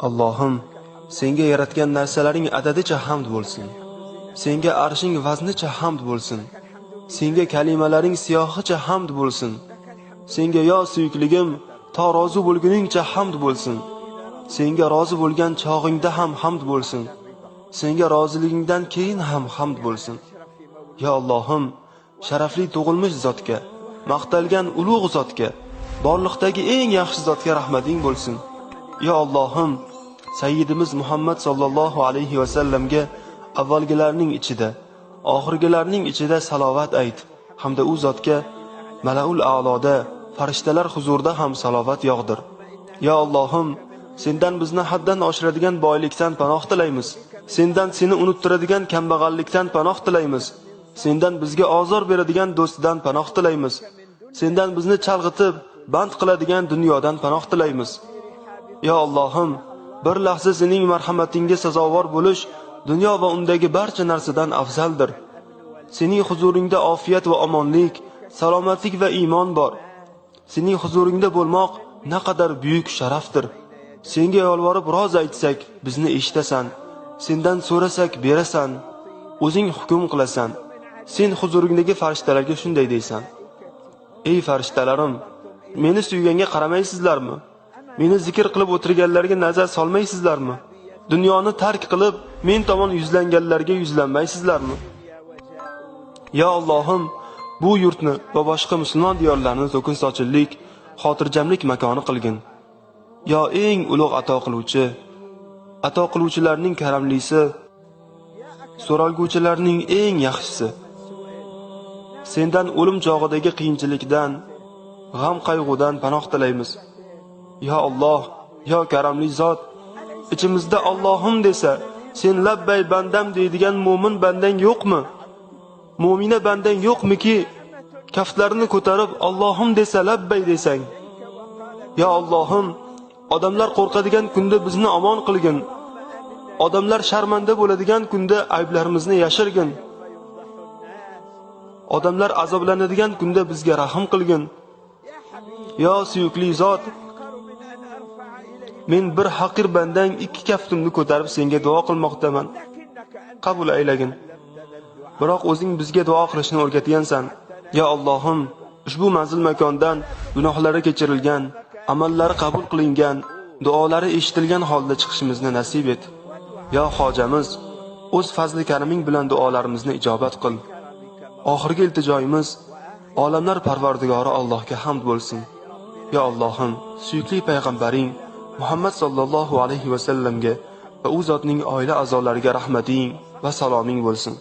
Allohim, senga yaratgan narsalaring adadicha hamd bo'lsin. Senga arshing vaznicha hamd bo'lsin. Senga kalimalaring siyohicha hamd bo'lsin. Senga yo suyukligim, to rozi bo'lguningcha hamd bo'lsin. Senga rozi bo'lgan chog'ingda ham hamd bo'lsin. Senga roziligingdan keyin ham hamd bo'lsin. Ya Allohim, sharafli tug'ilmish zotga, maqtalgan ulug' zotga, borliqdagi eng yaxshi zotga rahmating bo'lsin. Ya Allohim, Sayyidimiz Muhammad sallallohu alayhi va sallamga avvalgilarning ichida, oxirgilarning ichida salovat ayt, hamda u zotga Malaul a'loda, farishtalar huzurida ham salovat yog'dir. Ya Allohim, sendan bizni haddan oshiradigan boylikdan panoh tilaymiz. Sendan seni unuttiradigan kambag'allikdan panoh tilaymiz. Sendan bizga ozor beradigan do'stdan panoh tilaymiz. Sendan bizni chalg'itib, band qiladigan dunyodan panoh tilaymiz. Ya Allohim, bir lahza sening marhamatingga sazovor bo'lish dunyo va undagi barcha narsadan afzaldir. Sening huzuringda ofiyat va omonlik, salomatlik va iymon bor. Sening huzuringda bo'lmoq naqadar buyuk sharafdir. Senga yolvorib roz aytsak, bizni eshitasan. Sendan so'rasak berasan. O'zing hukm qilasan. Sen huzuringdagi farishtalarga shunday deysan: Ey farishtalarim, meni suyganga qaramaysizlarmi? Meni zikr qilib o'tirganlarga nazar solmaysizlarmi? Dunyoni tark qilib, men tomon yuzlanganlarga yuzlanmaysizlarmi? Ya Allohim, bu yurtni va boshqa musulmon diyorlarni to'kin sochillik, xotirjamlik makoni qilgin. Yo eng ulug' ato qiluvchilarning karamlisi, so'ralguvchilarning eng yaxshisi. Sendan o'lim chog'idagi qiyinchilikdan, g'am qayg'udan panoh tilaymiz. Ya Alloh, ya karamli zot, ichimizda Allohim desa, sen labbay bandam deydigan mo'min bandang yo'qmi? Mo'mina bandang yo'qmiki, kaftlarini ko'tarib Allohim desa labbay desang? Ya Allohim, odamlar qo'rqadigan kunda bizni omon qilgin. Odamlar sharmanda bo'ladigan kunda ayblarimizni yashirgin. Odamlar azoblanadigan kunda bizga rahim qilgin. Ya suyukli zot, men bir haqir bandang ikki kaftimni ko'tarib senga duo qilmoqdaman. Qabul aylagin. Biroq o'zing bizga duo qilishni o'rgatgansan. Ya Allohim, ushbu manzil makondan gunohlari kechirilgan, amallari qabul qilingan, duolari eshitilgan holda chiqishimizni nasib et. Ya hojamiz, o'z fazli kariming bilan duolarimizni ijobat qil. Oxirgi iltijoyimiz olamlar Parvardigori Allohga hamd bo'lsin. Ya Allohim, suyukli payg'ambaring Muhammad sallallohu alayhi va sallamga va u zotning oila a'zolariga rahmating va saloming bo'lsin.